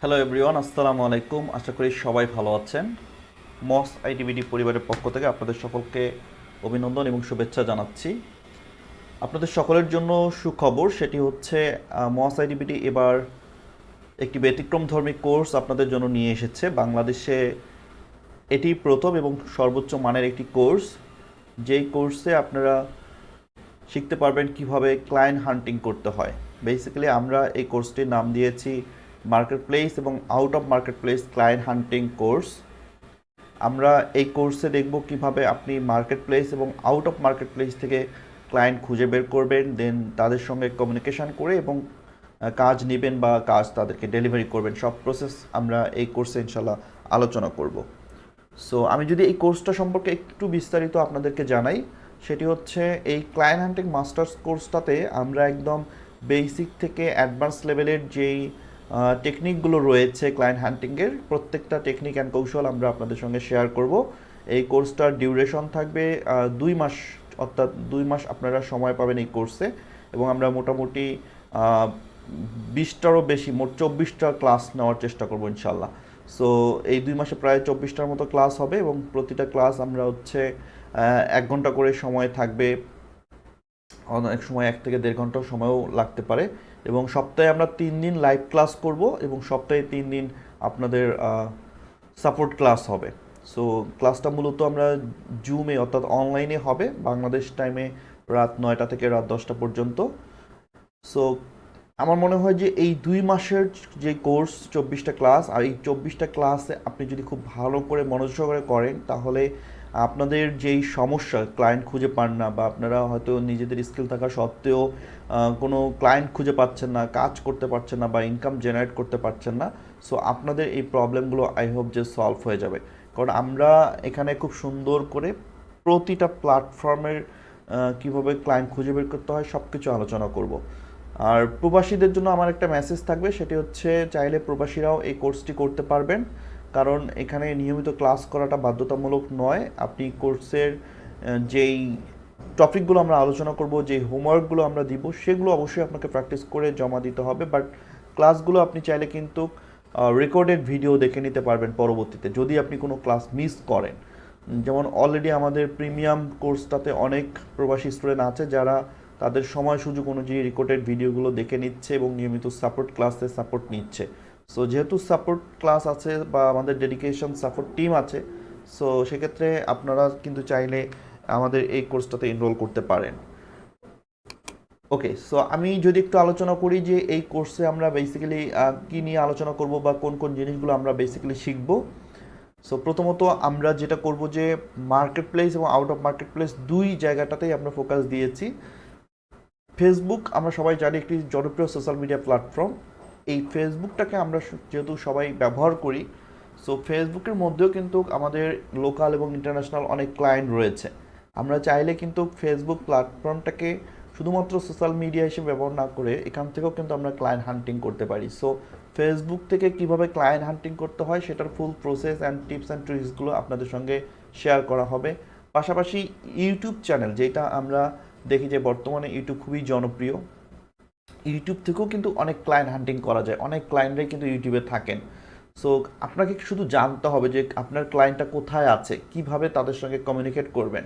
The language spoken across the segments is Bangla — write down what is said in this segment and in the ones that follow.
হ্যালো এভরিওয়ান, আসসালামু আলাইকুম। আশা করি সবাই ভালো আছেন। মস আইটিবিডি পরিবারের পক্ষ থেকে আপনাদের সকলকে অভিনন্দন এবং শুভেচ্ছা জানাচ্ছি। আপনাদের সকলের জন্য সুখবর, সেটি হচ্ছে মস আইটিবিডি এবার একটি ব্যতিক্রমধর্মী কোর্স আপনাদের জন্য নিয়ে এসেছে। বাংলাদেশে এটি প্রথম এবং সর্বোচ্চ মানের একটি কোর্স, যেই কোর্সে আপনারা শিখতে পারবেন কিভাবে ক্লায়েন্ট হান্টিং করতে হয়। বেসিক্যালি আমরা এই কোর্সটির নাম দিয়েছি মার্কেট প্লেস এবং out of market place client hunting course. আমরা এই কোর্সে দেখব কিভাবে আপনি মার্কেট প্লেস এবং আউট অফ মার্কেট প্লেস থেকে ক্লায়েন্ট খুঁজে বের করবেন, দেন তাদের সঙ্গে কমিউনিকেশন করে এবং কাজ নেবেন বা কাজ তাদেরকে ডেলিভারি করবেন। সব প্রসেস আমরা এই কোর্সে ইনশাল্লাহ আলোচনা করব। সো আমি যদি এই কোর্সটা সম্পর্কে একটু বিস্তারিত আপনাদেরকে জানাই, সেটি হচ্ছে এই ক্লায়েন্ট হান্টিং মাস্টার্স কোর্সটাতে আমরা একদম বেসিক থেকে অ্যাডভান্স লেভেলের যেই টেকনিকগুলো রয়েছে ক্লায়েন্ট হান্টিংয়ের, প্রত্যেকটা টেকনিক অ্যান্ড কৌশল আমরা আপনাদের সঙ্গে শেয়ার করব। এই কোর্সটার ডিউরেশন থাকবে 2 মাস, অর্থাৎ 2 মাস আপনারা সময় পাবেন এই কোর্সে। এবং আমরা মোটামুটি 20টারও বেশি, মোট 24টা ক্লাস নেওয়ার চেষ্টা করবো ইনশাল্লাহ। সো এই 2 মাসে প্রায় 24টার মতো ক্লাস হবে এবং প্রতিটা ক্লাস আমরা হচ্ছে 1 ঘন্টা করে সময় থাকবে। অনেক সময় 1 থেকে 1.5 ঘন্টাও সময়ও লাগতে পারে। এবং সপ্তাহে আমরা 3 দিন লাইভ ক্লাস করব এবং সপ্তাহে 3 দিন আপনাদের সাপোর্ট ক্লাস হবে। সো ক্লাসটা মূলত আমরা জুমে অর্থাৎ অনলাইনে হবে, বাংলাদেশ টাইমে রাত 9টা থেকে রাত 10টা পর্যন্ত। সো আমার মনে হয় যে এই 2 মাসের যে কোর্স 24টা ক্লাস, আর এই 24টা ক্লাসে আপনি যদি খুব ভালো করে মনোযোগ সহকারে করেন, তাহলে আপনাদের যেই সমস্যা ক্লায়েন্ট খুঁজে পান না, বা আপনারা হয়তো নিজেদের স্কিল থাকা সত্ত্বেও কোনো ক্লায়েন্ট খুঁজে পাচ্ছেন না, কাজ করতে পারছেন না বা ইনকাম জেনারেট করতে পারছেন না, সো আপনাদের এই প্রবলেমগুলো আই হোপ যে সলভ হয়ে যাবে। কারণ আমরা এখানে খুব সুন্দর করে প্রতিটা প্ল্যাটফর্মের কীভাবে ক্লায়েন্ট খুঁজে বের করতে হয় সব কিছু আলোচনা করব। আর প্রবাসীদের জন্য আমার একটা মেসেজ থাকবে, সেটি হচ্ছে চাইলে প্রবাসীরাও এই কোর্সটি করতে পারবেন, কারণ এখানে নিয়মিত ক্লাস করাটা বাধ্যতামূলক নয়। আপনি কোর্সের যেই টপিকগুলো আমরা আলোচনা করব, যেই হোমওয়ার্কগুলো আমরা দিব, সেগুলো অবশ্যই আপনাকে প্র্যাকটিস করে জমা দিতে হবে। বাট ক্লাসগুলো আপনি চাইলে কিন্তু রেকর্ডেড ভিডিও দেখে নিতে পারবেন পরবর্তীতে, যদি আপনি কোনো ক্লাস মিস করেন। যেমন অলরেডি আমাদের প্রিমিয়াম কোর্সটাতে অনেক প্রবাসী স্টুডেন্ট আছে যারা তাদের সময় সুযোগ অনুযায়ী রেকর্ডেড ভিডিওগুলো দেখে নিচ্ছে এবং নিয়মিত সাপোর্ট ক্লাসে সাপোর্ট নিচ্ছে। সো যেহেতু সাপোর্ট ক্লাস আছে বা আমাদের ডেডিকেশন সাপোর্ট টিম আছে, সো সেক্ষেত্রে আপনারা কিন্তু চাইলে আমাদের এই কোর্সটাতে এনরোল করতে পারেন। ওকে, সো আমি যদি একটু আলোচনা করি যে এই কোর্সে আমরা বেসিক্যালি কী নিয়ে আলোচনা করব বা কোন কোন জিনিসগুলো আমরা বেসিক্যালি শিখব। সো প্রথমত আমরা যেটা করব যে মার্কেট প্লেস এবং আউট অফ মার্কেট প্লেস দুই জায়গাটাতেই আমরা ফোকাস দিয়েছি। ফেসবুক আমরা সবাই জানি একটি জনপ্রিয় সোশ্যাল মিডিয়া প্ল্যাটফর্ম। এই ফেসবুকটাকে আমরা যেহেতু সবাই ব্যবহার করি, সো ফেসবুকের মধ্যেও কিন্তু আমাদের লোকাল এবং ইন্টারন্যাশনাল অনেক ক্লায়েন্ট রয়েছে। আমরা চাইলে কিন্তু ফেসবুক প্ল্যাটফর্মটাকে শুধুমাত্র সোশ্যাল মিডিয়া হিসেবে ব্যবহার না করে এখান থেকেও কিন্তু আমরা ক্লায়েন্ট হান্টিং করতে পারি। সো ফেসবুক থেকে কিভাবে ক্লায়েন্ট হান্টিং করতে হয় সেটার full process and tips and ট্রিক্সগুলো আপনাদের সঙ্গে শেয়ার করা হবে। পাশাপাশি ইউটিউব চ্যানেল, যেটা আমরা দেখি যে বর্তমানে ইউটিউব খুবই জনপ্রিয়, ইউটিউব থেকেও কিন্তু অনেক ক্লায়েন্ট হান্টিং করা যায়, অনেক ক্লায়েন্টরাই কিন্তু ইউটিউবে থাকেন। সো আপনাকে শুধু জানতে হবে যে আপনার ক্লায়েন্টটা কোথায় আছে, কিভাবে তাদের সঙ্গে কমিউনিকেট করবেন।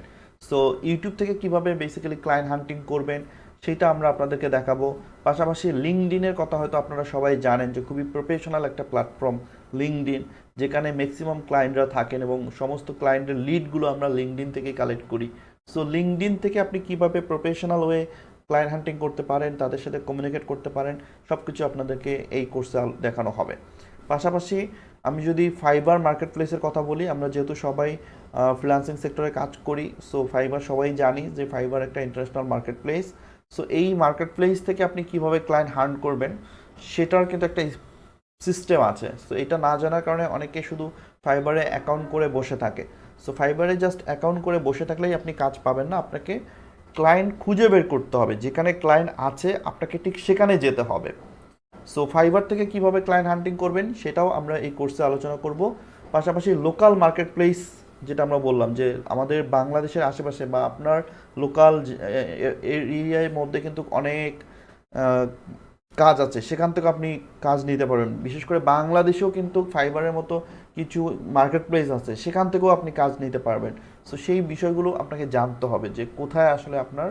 সো ইউটিউব থেকে কিভাবে বেসিক্যালি ক্লায়েন্ট হান্টিং করবেন সেটা আমরা আপনাদেরকে দেখাবো। পাশাপাশি লিঙ্কডইনের কথা হয়তো আপনারা সবাই জানেন যে খুবই প্রফেশনাল একটা প্ল্যাটফর্ম লিঙ্কডইন, যেখানে ম্যাক্সিমাম ক্লায়েন্টরা থাকেন এবং সমস্ত ক্লায়েন্টের লিডগুলো আমরা লিঙ্কডইন থেকে কালেক্ট করি। সো লিঙ্কডইন থেকে আপনি কিভাবে প্রফেশনাল ওয়ে ক্লায়েন্ট হান্টিং করতে পারেন, তাদের সাথে কমিউনিকেট করতে পারেন, সব কিছু আপনাদেরকে এই কোর্সে দেখানো হবে। পাশাপাশি আমি যদি ফাইবার মার্কেট প্লেসের কথা বলি, আমরা যেহেতু সবাই ফ্রিল্যান্সিং সেক্টরে কাজ করি, সো ফাইবার সবাই জানি যে ফাইবার একটা ইন্টারন্যাশনাল মার্কেট প্লেস। সো এই মার্কেট প্লেস থেকে আপনি কিভাবে ক্লায়েন্ট হান্ট করবেন সেটার কিন্তু একটা সিস্টেম আছে। সো এটা না জানার কারণে অনেকে শুধু ফাইবারে অ্যাকাউন্ট করে বসে থাকে। সো ফাইবারে জাস্ট অ্যাকাউন্ট করে বসে থাকলেই আপনি কাজ পাবেন না, আপনাকে ক্লায়েন্ট খুঁজে বের করতে হবে। যেখানে ক্লায়েন্ট আছে আপনাকে ঠিক সেখানে যেতে হবে। সো ফাইবার থেকে কিভাবে ক্লায়েন্ট হান্টিং করবেন সেটাও আমরা এই কোর্সে আলোচনা করব। পাশাপাশি লোকাল মার্কেট প্লেস, যেটা আমরা বললাম যে আমাদের বাংলাদেশের আশেপাশে বা আপনার লোকাল এরিয়ার মধ্যে কিন্তু অনেক কাজ আছে সেখান থেকে আপনি কাজ নিতে পারবেন। বিশেষ করে বাংলাদেশেও কিন্তু ফাইবারের মতো কিছু মার্কেট প্লেস আছে, সেখান থেকেও আপনি কাজ নিতে পারবেন। সো সেই বিষয়গুলো আপনাকে জানতে হবে যে কোথায় আসলে আপনার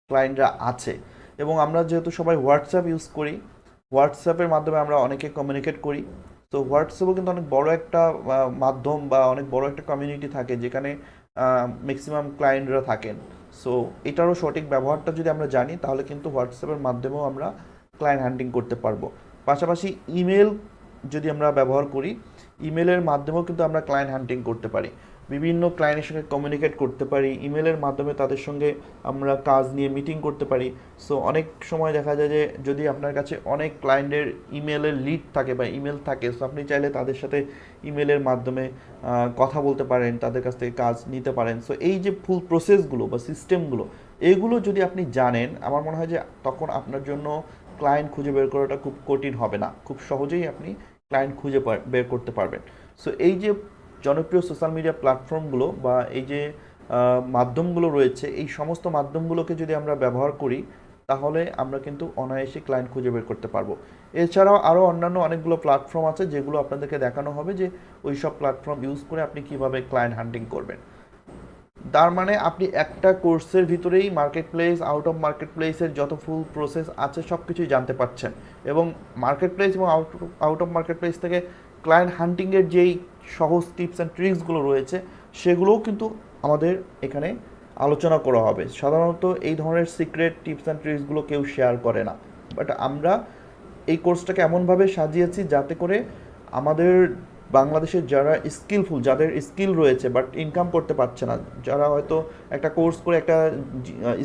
ক্লায়েন্টরা আছে। এবং আমরা যেহেতু সবাই হোয়াটসঅ্যাপ ইউজ করি, হোয়াটসঅ্যাপের মাধ্যমে আমরা অনেকে কমিউনিকেট করি। তো হোয়াটসঅ্যাপও কিন্তু অনেক বড় একটা মাধ্যম বা অনেক বড় একটা কমিউনিটি থাকে যেখানে ম্যাক্সিমাম ক্লায়েন্টরা থাকেন। সো এটারও সঠিক ব্যবহারটা যদি আমরা জানি তাহলে কিন্তু হোয়াটসঅ্যাপের মাধ্যমেও আমরা ক্লায়েন্ট হান্টিং করতে পারবো। পাশাপাশি ইমেল যদি আমরা ব্যবহার করি, ইমেলের মাধ্যমেও কিন্তু আমরা ক্লায়েন্ট হান্টিং করতে পারি, বিভিন্ন ক্লায়েন্টের সঙ্গে কমিউনিকেট করতে পারি, ইমেলের মাধ্যমে তাদের সঙ্গে আমরা কাজ নিয়ে মিটিং করতে পারি। সো অনেক সময় দেখা যায় যে যদি আপনার কাছে অনেক ক্লায়েন্টের ইমেলের লিড থাকে বা ইমেল থাকে, সো আপনি চাইলে তাদের সাথে ইমেলের মাধ্যমে কথা বলতে পারেন, তাদের কাছ থেকে কাজ নিতে পারেন। সো এই যে ফুল প্রসেসগুলো বা সিস্টেমগুলো, এগুলো যদি আপনি জানেন, আমার মনে হয় যে তখন আপনার জন্য ক্লায়েন্ট খুঁজে বের করাটা খুব কঠিন হবে না, খুব সহজেই আপনি ক্লায়েন্ট খুঁজে বের করতে পারবেন। সো এই যে জনপ্রিয় সোশ্যাল মিডিয়া প্ল্যাটফর্মগুলো বা এই যে মাধ্যমগুলো রয়েছে, এই সমস্ত মাধ্যমগুলোকে যদি আমরা ব্যবহার করি তাহলে আমরা কিন্তু অনায়াসে ক্লায়েন্ট খুঁজে বের করতে পারবো। এছাড়াও আরও অন্যান্য অনেকগুলো প্ল্যাটফর্ম আছে যেগুলো আপনাদেরকে দেখানো হবে যে ওই সব প্ল্যাটফর্ম ইউজ করে আপনি কিভাবে ক্লায়েন্ট হান্টিং করবেন। তার মানে আপনি একটা কোর্সের ভিতরেই market place, out of market প্লেসের যত ফুল প্রসেস আছে সব কিছুই জানতে পারছেন। এবং মার্কেট প্লেস এবং আউট অফ মার্কেট প্লেস থেকে ক্লায়েন্ট হান্টিংয়ের যেই সহজ টিপস অ্যান্ড ট্রিক্সগুলো রয়েছে সেগুলোও কিন্তু আমাদের এখানে আলোচনা করা হবে। সাধারণত এই ধরনের সিক্রেট টিপস অ্যান্ড ট্রিক্সগুলো কেউ শেয়ার করে না, বাট আমরা এই কোর্সটাকে এমনভাবে সাজিয়েছি যাতে করে আমাদের বাংলাদেশের যারা স্কিলফুল, যাদের স্কিল রয়েছে বাট ইনকাম করতে পারছে না, যারা হয়তো একটা কোর্স করে একটা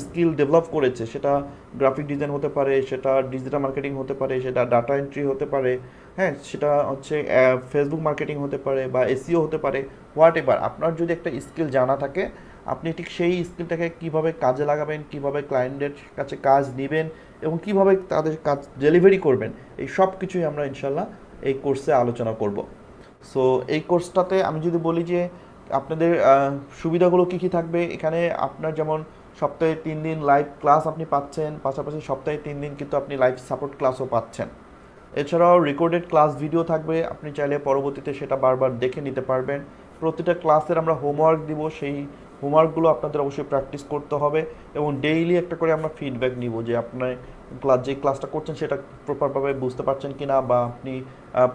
স্কিল ডেভেলপ করেছে, সেটা গ্রাফিক ডিজাইন হতে পারে, সেটা ডিজিটাল মার্কেটিং হতে পারে, সেটা ডাটা এন্ট্রি হতে পারে, হ্যাঁ সেটা হচ্ছে ফেসবুক মার্কেটিং হতে পারে বা এসইও হতে পারে, হোয়াট এভার। আপনার যদি একটা স্কিল জানা থাকে, আপনি ঠিক সেই স্কিলটাকে কীভাবে কাজে লাগাবেন, কীভাবে ক্লায়েন্টের কাছে কাজ নেবেন এবং কীভাবে তাদের কাজ ডেলিভারি করবেন, এই সব কিছুই আমরা ইনশাল্লাহ এই কোর্সে আলোচনা করব। সো এই কোর্সটাতে আমি যদি বলি যে আপনাদের সুবিধাগুলো কী কী থাকবে, এখানে আপনার যেমন সপ্তাহে 3 দিন লাইভ ক্লাস আপনি পাচ্ছেন, পাশাপাশি সপ্তাহে 3 দিন কিন্তু আপনি লাইভ সাপোর্ট ক্লাসও পাচ্ছেন। এছাড়াও রেকর্ডেড ক্লাস ভিডিও থাকবে, আপনি চাইলে পরবর্তীতে সেটা বারবার দেখে নিতে পারবেন। প্রতিটা ক্লাসের আমরা হোমওয়ার্ক দিব, সেই হোমওয়ার্কগুলো আপনাদের অবশ্যই প্র্যাকটিস করতে হবে এবং ডেইলি একটা করে আমরা ফিডব্যাক নিব যে আপনার যে ক্লাসটা করছেন সেটা প্রপারভাবে বুঝতে পারছেন কিনা বা আপনি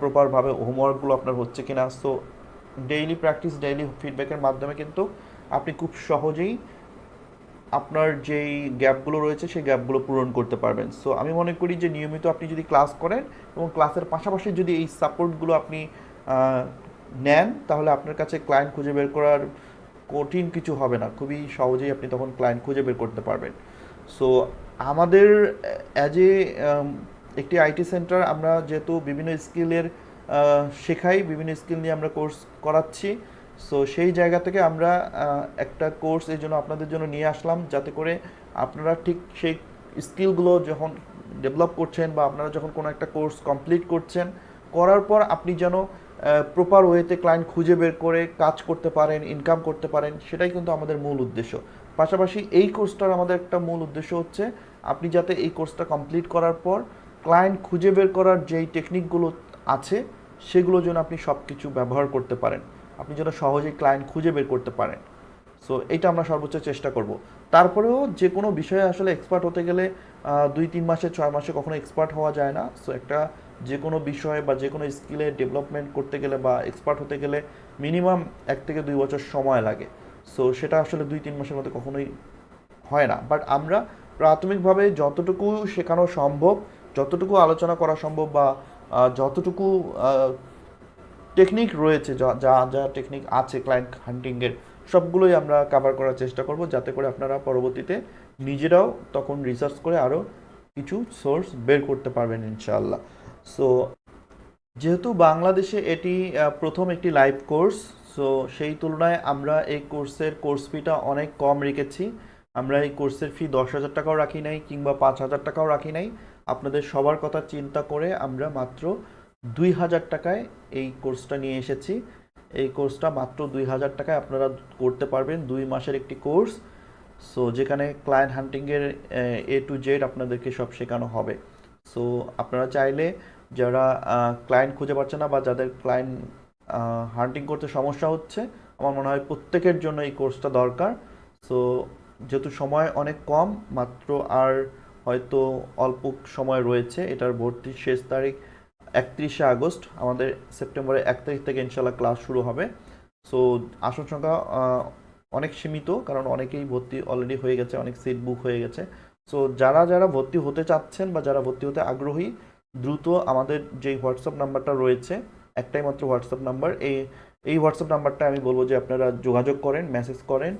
প্রপারভাবে হোমওয়ার্কগুলো আপনার হচ্ছে কিনা। সো ডেইলি প্র্যাকটিস, ডেইলি ফিডব্যাকের মাধ্যমে কিন্তু আপনি খুব সহজেই আপনার যেই গ্যাপগুলো রয়েছে সেই গ্যাপগুলো পূরণ করতে পারবেন। সো আমি মনে করি যে নিয়মিত আপনি যদি ক্লাস করেন এবং ক্লাসের পাশাপাশি যদি এই সাপোর্টগুলো আপনি নেন তাহলে আপনার কাছে ক্লায়েন্ট খুঁজে বের করার কঠিন কিছু হবে না, খুবই সহজেই আপনি তখন ক্লায়েন্ট খুঁজে বের করতে পারবেন। সো আমাদের অ্যাজ এ একটি আইটি সেন্টার, আমরা যেহেতু বিভিন্ন স্কিলের শেখাই, বিভিন্ন স্কিল নিয়ে আমরা কোর্স করাচ্ছি। সো সেই জায়গা থেকে আমরা একটা কোর্স এই জন্য আপনাদের জন্য নিয়ে আসলাম যাতে করে আপনারা ঠিক সেই স্কিলগুলো যখন ডেভেলপ করছেন বা আপনারা যখন কোনো একটা কোর্স কমপ্লিট করছেন, করার পর আপনি যেন প্রপার ওয়েতে ক্লায়েন্ট খুঁজে বের করে কাজ করতে পারেন, ইনকাম করতে পারেন, সেটাই কিন্তু আমাদের মূল উদ্দেশ্য। পাশাপাশি এই কোর্সটার আমাদের একটা মূল উদ্দেশ্য হচ্ছে আপনি যাতে এই কোর্সটা কমপ্লিট করার পর ক্লায়েন্ট খুঁজে বের করার যেই টেকনিকগুলো আছে সেগুলো যেন আপনি সব কিছু ব্যবহার করতে পারেন, আপনি যেন সহজেই ক্লায়েন্ট খুঁজে বের করতে পারেন। সো এটা আমরা সর্বোচ্চ চেষ্টা করব। তারপরেও যে কোনো বিষয়ে আসলে এক্সপার্ট হতে গেলে 2-3 মাসে 6 মাসে কখনো এক্সপার্ট হওয়া যায় না। সো একটা যে কোনো বিষয়ে বা যে কোনো স্কিলে ডেভেলপমেন্ট করতে গেলে বা এক্সপার্ট হতে গেলে মিনিমাম 1 থেকে 2 বছর সময় লাগে। সো সেটা আসলে 2-3 মাসের মধ্যে কখনোই হয় না, বাট আমরা প্রাথমিকভাবে যতটুকু শেখানো সম্ভব, যতটুকু আলোচনা করা সম্ভব বা যতটুকু টেকনিক রয়েছে, যা যা যা টেকনিক আছে ক্লায়েন্ট হান্টিংয়ের, সবগুলোই আমরা কভার করার চেষ্টা করব যাতে করে আপনারা পরবর্তীতে নিজেরাও তখন রিসার্চ করে আরও কিছু সোর্স বের করতে পারবেন ইনশাআল্লাহ। সো যেহেতু বাংলাদেশে এটি প্রথম একটি লাইভ কোর্স, সো সেই তুলনায় আমরা এই কোর্সের কোর্স ফিটা অনেক কম রেখেছি। আমরা এই কোর্সের ফি 10,000 টাকাও রাখি নাই কিংবা 5,000 টাকাও রাখি নাই। আপনাদের সবার কথা চিন্তা করে আমরা মাত্র 2,000 টাকায় এই কোর্সটা নিয়ে এসেছি। এই কোর্সটা মাত্র 2,000 টাকায় আপনারা করতে পারবেন, 2 মাসের একটি কোর্স। সো যেখানে ক্লায়েন্ট হান্টিংয়ের A to Z আপনাদেরকে সব শেখানো হবে। সো আপনারা চাইলে যারা ক্লায়েন্ট খুঁজে পাচ্ছে না বা যাদের ক্লায়েন্ট হান্টিং করতে সমস্যা হচ্ছে, আমার মনে হয় প্রত্যেকের জন্য এই কোর্সটা দরকার। সো যেহেতু সময় অনেক কম, মাত্র আর হয়তো অল্প সময় রয়েছে, এটার ভর্তির শেষ তারিখ 31শে আগস্ট, আমাদের সেপ্টেম্বরের 1 তারিখ থেকে ইনশাল্লাহ ক্লাস শুরু হবে। সো আসন সংখ্যা অনেক সীমিত, কারণ অনেকেই ভর্তি অলরেডি হয়ে গেছে, অনেক সিট বুক হয়ে গেছে। সো যারা যারা ভর্তি হতে চাচ্ছেন বা যারা ভর্তি হতে আগ্রহী, দ্রুত আমাদের যেই হোয়াটসঅ্যাপ নাম্বারটা রয়েছে, একটাই মাত্র হোয়াটসঅ্যাপ নাম্বার, এই হোয়াটসঅ্যাপ নাম্বারটা আমি বলবো যে আপনারা যোগাযোগ করেন, মেসেজ করেন,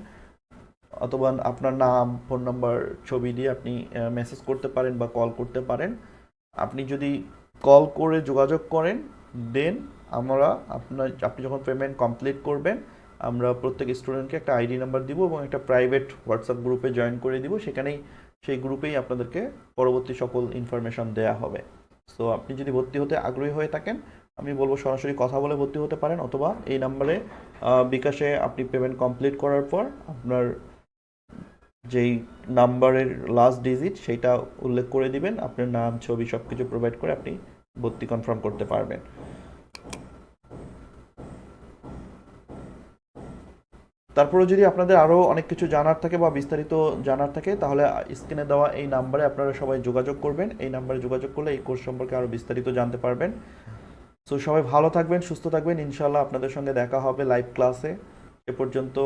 অথবা আপনার নাম, ফোন নাম্বার, ছবি দিয়ে আপনি মেসেজ করতে পারেন বা কল করতে পারেন। আপনি যদি কল করে যোগাযোগ করেন, দেন আপনি যখন পেমেন্ট কমপ্লিট করবেন, আমরা প্রত্যেক স্টুডেন্টকে একটা আইডি নাম্বার দিব এবং একটা প্রাইভেট হোয়াটসঅ্যাপ গ্রুপে জয়েন করে দিব। সেই গ্রুপেই আপনাদেরকে পরবর্তী সকল ইনফরমেশন দেয়া হবে। সো আপনি যদি ভর্তি হতে আগ্রহী হয়ে থাকেন, আমি বলবো সরাসরি কথা বলে ভর্তি হতে পারেন, অথবা এই নাম্বারে বিকাশে আপনি পেমেন্ট কমপ্লিট করার পর আপনার যেই নাম্বারের লাস্ট ডিজিট সেইটা উল্লেখ করে দিবেন, আপনার নাম, ছবি সব কিছু প্রোভাইড করে আপনি ভর্তি কনফার্ম করতে পারবেন। তারপরে যদি আপনাদের আরও অনেক কিছু জানার থাকে বা বিস্তারিত জানার থাকে, তাহলে স্ক্রিনে দেওয়া এই নাম্বারে আপনারা সবাই যোগাযোগ করবেন। এই নাম্বারে যোগাযোগ করলে এই কোর্স সম্পর্কে আরও বিস্তারিত জানতে পারবেন। সো সবাই ভালো থাকবেন, সুস্থ থাকবেন, ইনশাল্লাহ আপনাদের সঙ্গে দেখা হবে লাইভ ক্লাসে। এ পর্যন্ত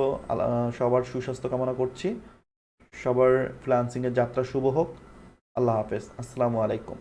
সবার সুস্বাস্থ্য কামনা করছি। সবার ফ্রিল্যান্সিংয়ের যাত্রা শুভ হোক। আল্লাহ হাফেজ, আসসালামু আলাইকুম।